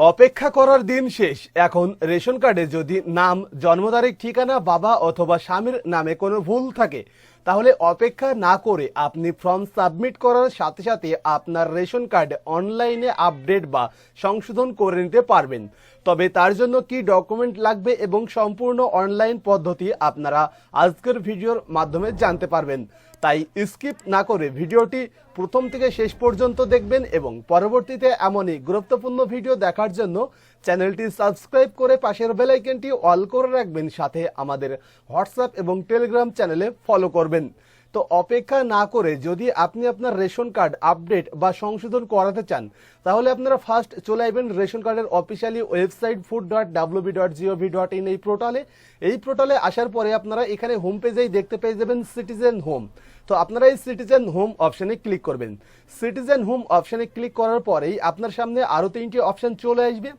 অপেক্ষা করার দিন শেষ। এখন রেশন কার্ডে যদি নাম, জন্ম তারিখ, ঠিকানা, বাবা অথবা স্বামীর নামে কোনো ভুল থাকে তাহলে অপেক্ষা না করে আপনি ফর্ম সাবমিট করার সাথে সাথে আপনার রেশন কার্ড অনলাইনে আপডেট বা সংশোধন করে নিতে পারবেন। তবে তার জন্য কি ডকুমেন্ট লাগবে এবং সম্পূর্ণ অনলাইন পদ্ধতি আপনারা আজকের ভিডিওর মাধ্যমে জানতে পারবেন। তাই স্কিপ না করে ভিডিওটি প্রথম থেকে শেষ পর্যন্ত দেখবেন এবং পরবর্তীতে এমনই গুরুত্বপূর্ণ ভিডিও দেখার জন্য চ্যানেলটি সাবস্ক্রাইব করে পাশের বেল আইকনটি অল করে রাখবেন, সাথে আমাদের হোয়াটসঅ্যাপ এবং টেলিগ্রাম চ্যানেলে ফলো করবেন। তো অপেক্ষা না করে যদি আপনি আপনার রেশন কার্ড আপডেট বা সংশোধন করাতে চান তাহলে আপনারা ফার্স্ট চলে আসবেন রেশন কার্ডের অফিসিয়ালি ওয়েবসাইট food.wb.gov.in এই পোর্টালে আসার পরে আপনারা এখানে হোম পেজেই দেখতে পেয়ে যাবেন সিটিজেন হোম। তো আপনারা এই সিটিজেন হোম অপশনে ক্লিক করবেন। সিটিজেন হোম অপশনে ক্লিক করার পরেই আপনার সামনে আরো 3টি অপশন চলে আসবে।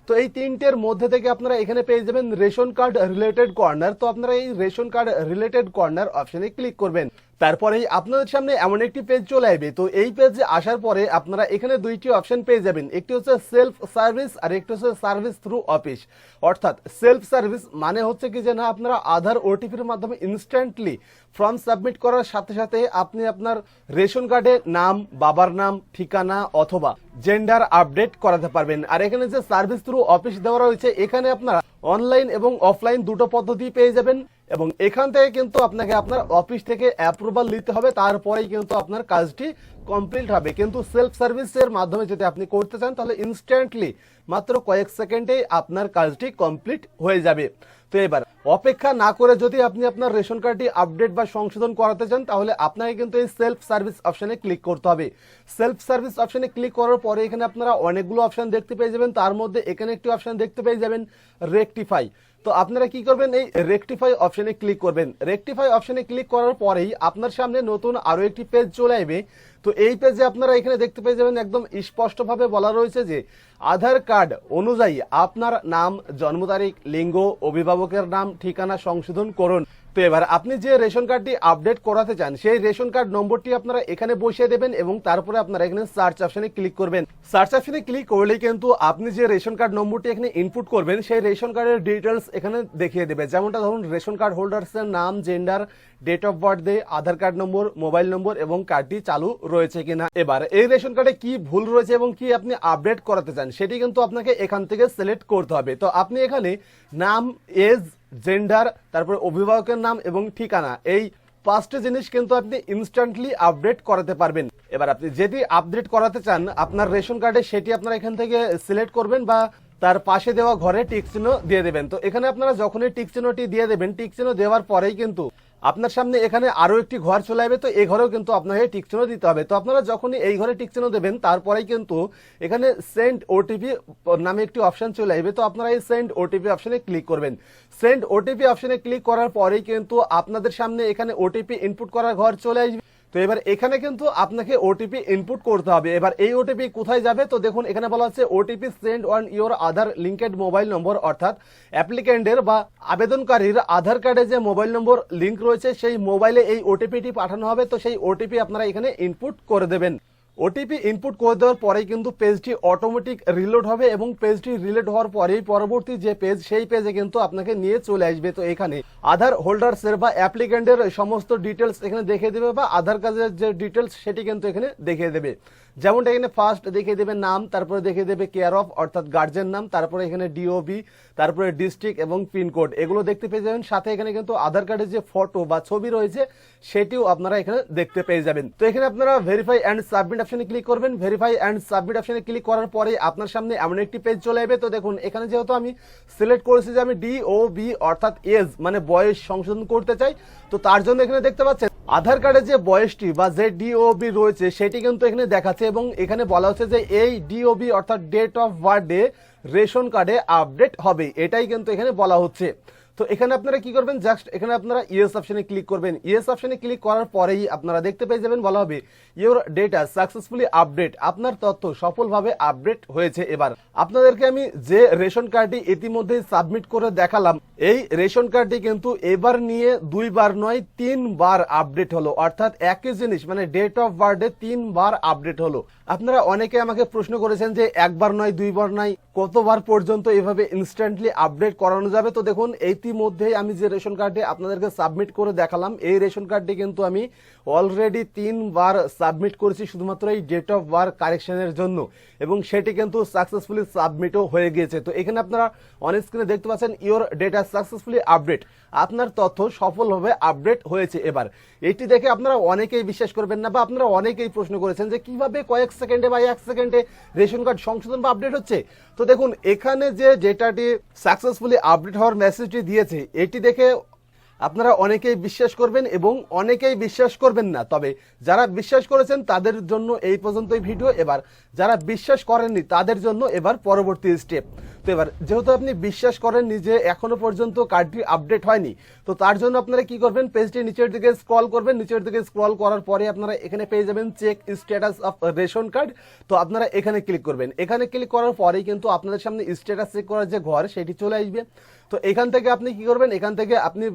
তো এই 3টের মধ্যে থেকে আপনারা এখানে পেয়ে যাবেন রেশন কার্ড রিলেটেড কর্নার। তো আপনারা এই রেশন কার্ড রিলেটেড কর্নার অপশনে ক্লিক করবেন। তারপরেই আপনাদের সামনে এমন একটি পেজ চলে আসবে। তো এই পেজে আসার পরে আপনারা এখানে 2টি অপশন পেয়ে যাবেন, একটি হচ্ছে সেলফ সার্ভিস আর একটি হচ্ছে সার্ভিস থ্রু অফিস। অর্থাৎ সেলফ সার্ভিস মানে হচ্ছে কি যে না আপনারা আধার ওটিপির মাধ্যমে ইনস্ট্যান্টলি ফর্ম সাবমিট করার সাথে সাথে আপনি আপনার রেশন কার্ডে নাম, বাবার নাম, ঠিকানা অথবা জেন্ডার আপডেট করাতে পারবেন। আর এখানে যে সার্ভিস থ্রু অফিস দেওয়া রয়েছে এখানে আপনারা অনলাইন এবং অফলাইন দুটো পদ্ধতি পেয়ে যাবেন এবং এখান থেকে কিন্তু আপনাকে আপনার অফিস থেকে অ্যাপ্রুভাল নিতে হবে, তারপরেই কিন্তু আপনার কাজটি কমপ্লিট হবে। কিন্তু সেলফ সার্ভিসের মাধ্যমে যদি আপনি করতে চান তাহলে ইনস্ট্যান্টলি মাত্র কয়েক সেকেন্ডেই আপনার কাজটি কমপ্লিট হয়ে যাবে। তো এবার অপেক্ষা না করে যদি আপনি আপনার রেশন কার্ডটি আপডেট বা সংশোধন করাতে চান তাহলে আপনাকে কিন্তু এই সেলফ সার্ভিস অপশনে ক্লিক করতে হবে। সেলফ সার্ভিস অপশনে ক্লিক করার পরে এখানে আপনারা অনেকগুলো অপশন দেখতে পেয়ে যাবেন, তার মধ্যে এখানে একটি অপশন দেখতে পেয়ে যাবেন রেকটিফাই। তো আপনারা কি করবেন, এই রেকটিফাই অপশনে ক্লিক করবেন। রেকটিফাই অপশনে ক্লিক করার পরেই আপনার সামনে নতুন আরো একটি পেজ চলে আসবে। তো এই পেজে আপনারা এখানে দেখতে পেয়ে যাবেন একদম স্পষ্টভাবে বলা রয়েছে যে আধার কার্ড অনুযায়ী আপনার নাম, জন্ম তারিখ, লিঙ্গ, অভিভাবকের নাম, ঠিকানা সংশোধন করুন। তো এবার আপনি যে রেশন কার্ডটি আপডেট করাতে চান সেই রেশন কার্ড নম্বরটি আপনারা এখানে বসিয়ে দেবেন এবং তারপরে আপনারা এখানে সার্চ অপশনে ক্লিক করবেন। সার্চ অপশনে ক্লিক করলেই কিন্তু আপনি যে রেশন কার্ড নম্বরটি এখানে ইনপুট করবেন সেই রেশন কার্ডের ডিটেলস এখানে দেখিয়ে দেবে। যেমনটা ধরুন রেশন কার্ড হোল্ডার্সের নাম, gender, date of birthday, Aadhaar card number, mobile number এবং কার্ডটি চালু রয়েছে কিনা। এবার এই রেশন কার্ডে কি ভুল রয়েছে এবং কি আপনি আপডেট করাতে চান সেটি কিন্তু আপনাকে এখান থেকে সিলেক্ট করতে হবে। তো আপনি এখানে নাম, এজ, জেন্ডার, তারপরে অভিভাবকের নাম এবং ঠিকানা, এই 5টি জিনিস কিন্তু আপনি ইনস্ট্যান্টলি আপডেট করাতে পারবেন। এবার আপনি যেটি আপডেট করাতে চান আপনার রেশন কার্ডে সেটি আপনারা এখান থেকে সিলেক্ট করবেন বা তার পাশে দেওয়া ঘরে টিক চিহ্ন দিয়ে দেবেন। তো এখানে আপনারা যখনই টিক চিহ্নটি দিয়ে দেবেন, টিক চিহ্ন দেওয়ার পরেই কিন্তু আপনার সামনে এখানে আরো একটি ঘর চলে আসবে। তো এই ঘরেও কিন্তু আপনাকে টিক চিহ্ন দিতে হবে। তো আপনারা যখনই এই ঘরে টিক চিহ্ন দেবেন তারপরেই কিন্তু এখানে সেন্ড ওটিপি নামে একটি অপশন চলে আসবে। তো আপনারা এই সেন্ড ওটিপি অপশনে ক্লিক করবেন। সেন্ড ওটিপি অপশনে ক্লিক করার পরেই কিন্তু আপনাদের সামনে এখানে ওটিপি ইনপুট করার ঘর চলে আসবে। তো এবার এখানে কিন্তু আপনাকে ওটিপি ইনপুট করতে হবে। এবার এই ওটিপি কোথায় যাবে, তো দেখুন এখানে বলা হচ্ছে OTP send on your Aadhaar linked mobile নম্বর, অর্থাৎ অ্যাপ্লিকেন্টের বা আবেদনকারীর আধার কার্ডে যে মোবাইল নম্বর লিঙ্ক রয়েছে সেই মোবাইলে এই ওটিপিটি পাঠানো হবে। তো সেই ওটিপি আপনারা এখানে ইনপুট করে দেবেন। ওটিপি ইনপুট করে দেওয়ার পরেই কিন্তু পেজটি অটোমেটিক রিলোড হবে এবং পেজটি রিলোড হওয়ার পরেই পরবর্তী যে পেজ সেই পেজে কিন্তু আপনাকে নিয়ে চলে আসবে। তো এখানে আধার হোল্ডার্সের বা অ্যাপ্লিকেন্টের সমস্ত ডিটেলস এখানে দেখিয়ে দেবে বা আধার কার্ডের যে ডিটেলস সেটি কিন্তু এখানে দেখিয়ে দেবে। যেমনটা এখানে ফার্স্ট দেখিয়ে দেবে নাম, তারপরে দেখিয়ে দেবে কেয়ার অফ অর্থাৎ গার্জেন নাম, তারপরে এখানে ডিওবি, তারপরে ডিস্ট্রিক্ট এবং পিনকোড এগুলো দেখতে পেয়ে যাবেন। সাথে এখানে কিন্তু আধার কার্ডের যে ফটো বা ছবি রয়েছে সেটিও আপনারা এখানে দেখতে পেয়ে যাবেন। তো এখানে আপনারা ভেরিফাই অ্যান্ড সাবমিট অপশনে ক্লিক করবেন। ভেরিফাই অ্যান্ড সাবমিট অপশনে ক্লিক করার পরে আপনার সামনে এমন একটি পেজ চলে আসবে। তো দেখুন এখানে যেহেতু আমি সিলেক্ট করেছি যে আমি ডিওবি অর্থাৎ এজ মানে বয়স সংশোধন করতে চাই, তো তার জন্য এখানে দেখতে পাচ্ছেন আধার কার্ডে যে বয়সটি বা যে ডিওবি রয়েছে সেটি কিন্তু এখানে দেখাচ্ছে এবং এখানে বলা হচ্ছে যে এই ডিওবি অর্থাৎ ডেট অফ বার্থডে রেশন কার্ডে আপডেট হবে, এটাই কিন্তু এখানে বলা হচ্ছে। তো এখানে আপনারা কি করবেন, জাস্ট এখানে আপনারা ইয়েস অপশনে ক্লিক করবেন। ইয়েস অপশনে ক্লিক করার পরেই আপনারা দেখতে পেয়ে যাবেন বলা হবে ইওর ডেটা সাকসেসফুলি আপডেট, আপনার তথ্য সফলভাবে আপডেট হয়েছে। এবার আপনাদেরকে আমি যে রেশন কার্ডটি ইতিমধ্যে সাবমিট করে দেখালাম, এই রেশন কার্ডটি কিন্তু এবার নিয়ে 2 বার নয় 3 বার আপডেট হলো, অর্থাৎ একই জিনিস মানে ডেট অফ বার্থে 3 বার আপডেট হলো। আপনারা অনেকে আমাকে প্রশ্ন করেছেন যে একবার নয় 2 বার নয় কতবার পর্যন্ত এভাবে ইনস্ট্যান্টলি আপডেট করানো যাবে। তো দেখুন ইতিমধ্যেই আমি যে রেশন কার্ডটি আপনাদেরকে সাবমিট করে দেখালাম, এই রেশন কার্ডটি কিন্তু আমি অলরেডি 3 বার সাবমিট করেছি শুধুমাত্র এই ডেট অফ বার্থ কারেকশনের জন্য, এবং সেটি কিন্তু সাকসেসফুলি সাবমিটও হয়ে গিয়েছে। তো এখানে আপনারা অন স্ক্রিনে দেখতে পাচ্ছেন ইওর ডেটা সাকসেসফুলি আপডেট, আপনার তথ্য সফলভাবে আপডেট হয়েছে। এবার এটি দেখে আপনারা অনেকেই বিশ্বাস করবেন না, বা আপনারা অনেকেই প্রশ্ন করেছেন যে কিভাবে কয়েক সেকেন্ডে বা 1 সেকেন্ডে রেশন কার্ড সংশোধন বা আপডেট হচ্ছে। তো দেখুন এখানে যে ডেটাটি সাকসেসফুলি আপডেট হওয়ার মেসেজটি দিয়েছে, এটি দেখে আপনারা অনেকেই বিশ্বাস করবেন এবং অনেকেই বিশ্বাস করবেন না। তবে যারা বিশ্বাস করেছেন তাদের জন্য এই পর্যন্তই ভিডিও। এবার যারা বিশ্বাস করেননি তাদের জন্য এবার পরবর্তী স্টেপ। তো এবার যেহেতু আপনি বিশ্বাস করেননি যে এখনো পর্যন্ত কার্ডটি আপডেট হয়নি, তো তার জন্য আপনারা কি করবেন, পেজটি নিচের দিকে স্ক্রল করবেন। নিচের দিকে স্ক্রল করার পরে আপনারা এখানে পেয়ে যাবেন check status of ration card. তো আপনারা এখানে ক্লিক করবেন। এখানে ক্লিক করার পরেই কিন্তু আপনাদের সামনে স্ট্যাটাস চেক করার যে ঘর সেটি চলে আসবে। তো এখান থেকে আপনি কি করবেন, এখান থেকে আপনি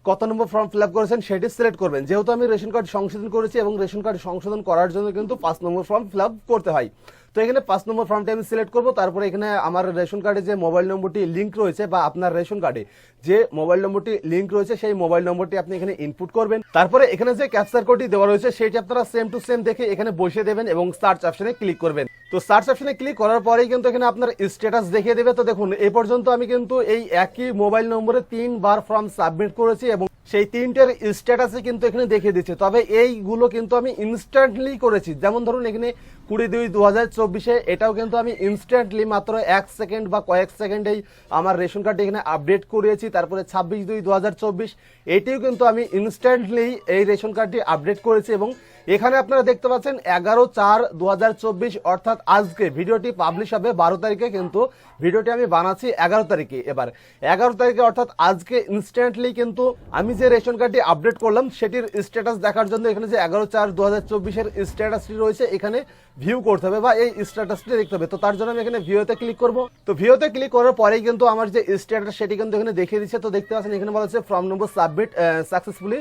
কত নম্বর ফর্ম ফিল আপ করেছেন সেটি সিলেক্ট করবেন। যেহেতু আমি রেশন কার্ড সংশোধন করেছি এবং রেশন কার্ড সংশোধন করার জন্য কিন্তু 5 নম্বর ফর্ম ফিল আপ করতে হয়। তো এখানে 5 নম্বর ফর্মটি আমি সিলেক্ট করব। তারপরে এখানে আমার রেশন কার্ডে যে মোবাইল নম্বরটি লিঙ্ক রয়েছে, বা আপনার রেশন কার্ডে যে মোবাইল নম্বরটি লিঙ্ক রয়েছে সেই মোবাইল নম্বরটি আপনি এখানে ইনপুট করবেন। তারপরে এখানে যে ক্যাপচার কোডটি দেওয়া রয়েছে সেটি আপনারা সেম টু সেম দেখে এখানে বসিয়ে দেবেন এবং সার্চ অপশনে ক্লিক করবেন। তো সার্চ অপশনে ক্লিক করার পরেই কিন্তু এখানে আপনার স্ট্যাটাস দেখিয়ে দেবে। তো দেখুন এই পর্যন্ত আমি কিন্তু এই একই মোবাইল নম্বরে 3 বার ফর্ম সাবমিট করেছি এবং সেই 3টের স্ট্যাটাসে কিন্তু এখানে দেখিয়ে দিচ্ছে। তবে এইগুলো কিন্তু আমি ইনস্ট্যান্টলি করেছি। যেমন ধরুন এখানে 20/2/2024 এটাও কিন্তু আমি ইনস্ট্যান্টলি মাত্র 1 সেকেন্ড বা কয়েক সেকেন্ডেই আমার রেশন কার্ড এখানে আপডেট করিয়েছি। তারপরে 26/2/2024 এটিও কিন্তু আমি ইনস্ট্যান্টলি এই রেশন কার্ডটি আপডেট করেছি। এবং এখানে আপনারা দেখতে পাচ্ছেন 11/4/2024 অর্থাৎ আজকে ভিডিওটি পাবলিশ হবে 12 তারিখে, কিন্তু ভিডিওটি আমি বানাচ্ছি 11 তারিখে। এবার 11 তারিখে অর্থাৎ আজকে ইনস্ট্যান্টলি কিন্তু আমি যে রেশন কার্ডটি আপডেট করলাম সেটির স্ট্যাটাস দেখার জন্য এখানে যে 11/4/2024 এর স্ট্যাটাসটি রয়েছে এখানে ভিউ করতে হবে বা এই স্ট্যাটাসটি দেখতে হবে। তো তার জন্য আমি এখানে ভিউতে ক্লিক করব। তো ভিউতে ক্লিক করার পরেই কিন্তু আমার যে স্ট্যাটাস সেটি কিন্তু এখানে দেখিয়ে দিচ্ছে। তো দেখতে পাচ্ছেন এখানে বলা হচ্ছে ফর্ম নম্বর সাবমিট সাকসেসফুলি।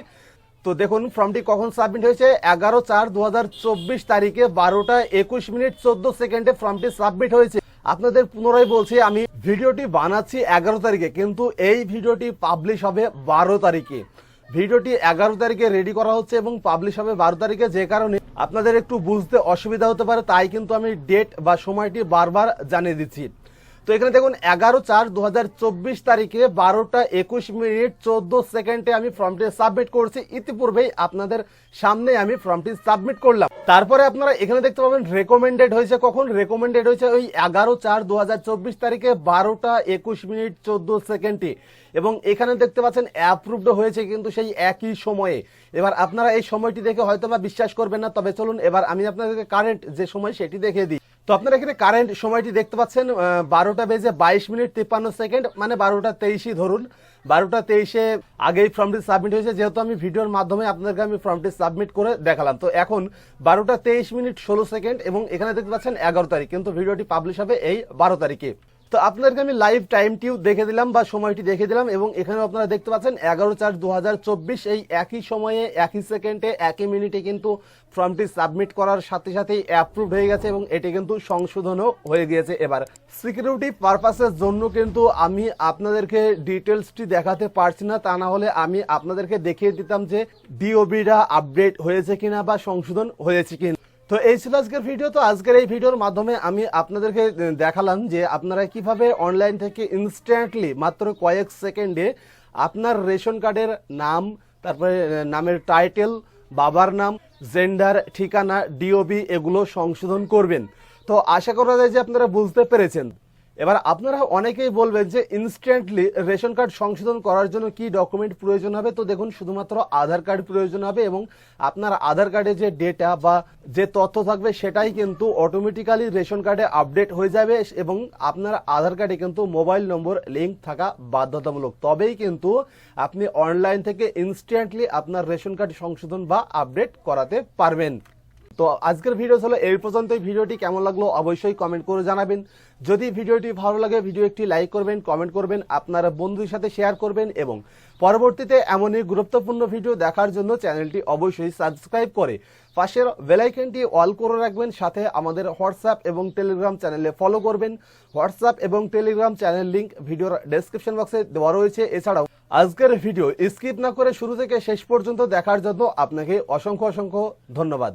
তো দেখুন ফর্মটি কখন সাবমিট হয়েছে, 11/4/2024 তারিখে 12:21:14 ফর্মটি সাবমিট হয়েছে। আপনাদের পুনরায় বলছি আমি ভিডিওটি বানাচ্ছি 11 তারিখে, কিন্তু এই ভিডিওটি পাবলিশ হবে 12 তারিখে। ভিডিওটি 11 তারিখে রেডি করা হচ্ছে এবং পাবলিশ হবে 12 তারিখে, যে কারণে আপনাদের একটু বুঝতে অসুবিধা হতে পারে, তাই কিন্তু আমি ডেট বা সময়টি বারবার জানিয়ে দিচ্ছি। তো এখানে দেখুন 11/4/2024 তারিখে 12:21:14 আমি ফর্মটি সাবমিট করছি। ইতিপূর্বেই আপনাদের সামনে আমি ফর্মটি সাবমিট করলাম। তারপরে আপনারা এখানে দেখতে পাবেন রেকমেন্ডেড হয়েছে কখন, রেকমেন্ডেড হয়েছে ওই 11/4/2024 তারিখে 12:21:14 এবং এখানে দেখতে পাচ্ছেন অ্যাপ্রুভড হয়েছে কিন্তু সেই একই সময়ে। এবার আপনারা এই সময়টি দেখে হয়তো বা বিশ্বাস করবেন না, তবে চলুন এবার আমি আপনাদেরকে কারেন্ট যে সময় সেটি দেখিয়ে দিই। তো আপনারা এখানে কারেন্ট সময়টি দেখতে পাচ্ছেন 12:22:53 মানে 12:23 ধরুন, 12:23 আগেই ফর্মটি সাবমিট হয়েছে। যেহেতু আমি ভিডিওর মাধ্যমে আপনাদেরকে আমি ফর্মটি সাবমিট করে দেখালাম। তো এখন 12:23:16 এবং এখানে দেখতে পাচ্ছেন 11 তারিখ, কিন্তু ভিডিওটি পাবলিশ হবে এই 12 তারিখে। তো আপনাদেরকে আমি লাইভ টাইমটিও দেখে দিলাম বা সময়টি দেখে দিলাম এবং এখানে আপনারা দেখতে পাচ্ছেন 11/4/2024 এই একই সময়ে একই সেকেন্ডে একই মিনিটে কিন্তু ফর্মটি সাবমিট করার সাথে সাথেই অ্যাপ্রুভ হয়ে গেছে এবং এটি কিন্তু সংশোধনও হয়ে গিয়েছে। এবার সিকিউরিটি পারপাসের জন্য কিন্তু আমি আপনাদেরকে ডিটেলসটি দেখাতে পারছি না, তা না হলে আমি আপনাদেরকে দেখিয়ে দিতাম যে ডিওবিটা আপডেট হয়েছে কিনা বা সংশোধন হয়েছে কিনা। তো এই ছিল আজকের ভিডিও। তো আজকের এই ভিডিওর মাধ্যমে আমি আপনাদেরকে দেখালাম যে আপনারা কিভাবে অনলাইন থেকে ইনস্ট্যান্টলি মাত্র কয়েক সেকেন্ডে আপনার রেশন কার্ডের নাম, তারপরে নামের টাইটেল, বাবার নাম, জেন্ডার, ঠিকানা, ডিওবি এগুলো সংশোধন করবেন। তো আশা করা যায় যে আপনারা বুঝতে পেরেছেন। এবার আপনারা অনেকেই বলবেন যে ইনস্ট্যান্টলি রেশন কার্ড সংশোধন করার জন্য কি ডকুমেন্ট প্রয়োজন হবে। তো দেখুন, শুধুমাত্র আধার কার্ড প্রয়োজন হবে এবং আপনার আধার কার্ডে যে ডেটা বা যে তথ্য থাকবে সেটাই কিন্তু অটোমেটিক্যালি রেশন কার্ডে আপডেট হয়ে যাবে এবং আপনার আধার কার্ডে কিন্তু মোবাইল নম্বর লিঙ্ক থাকা বাধ্যতামূলক। তবেই কিন্তু আপনি অনলাইন থেকে ইনস্ট্যান্টলি আপনার রেশন কার্ড সংশোধন বা আপডেট করাতে পারবেন। তো আজকের ভিডিও হলো এই পর্যন্তই। ভিডিওটি কেমন লাগলো অবশ্যই কমেন্ট করে জানাবেন। যদি ভিডিওটি ভালো লাগে ভিডিও একটি লাইক করবেন, কমেন্ট করবেন, আপনার বন্ধুদের সাথে শেয়ার করবেন এবং পরবর্তীতে এমনই গুরুত্বপূর্ণ ভিডিও দেখার জন্য চ্যানেলটি অবশ্যই সাবস্ক্রাইব করে পাশের বেল আইকনটি অল করে রাখবেন। সাথে আমাদের হোয়াটসঅ্যাপ এবং টেলিগ্রাম চ্যানেলে ফলো করবেন। হোয়াটসঅ্যাপ এবং টেলিগ্রাম চ্যানেল লিংক ভিডিওর ডেসক্রিপশন বক্সে দেওয়া রয়েছে। এছাড়াও আজকের ভিডিও স্কিপ না করে শুরু থেকে শেষ পর্যন্ত দেখার জন্য আপনাকে অসংখ্য ধন্যবাদ।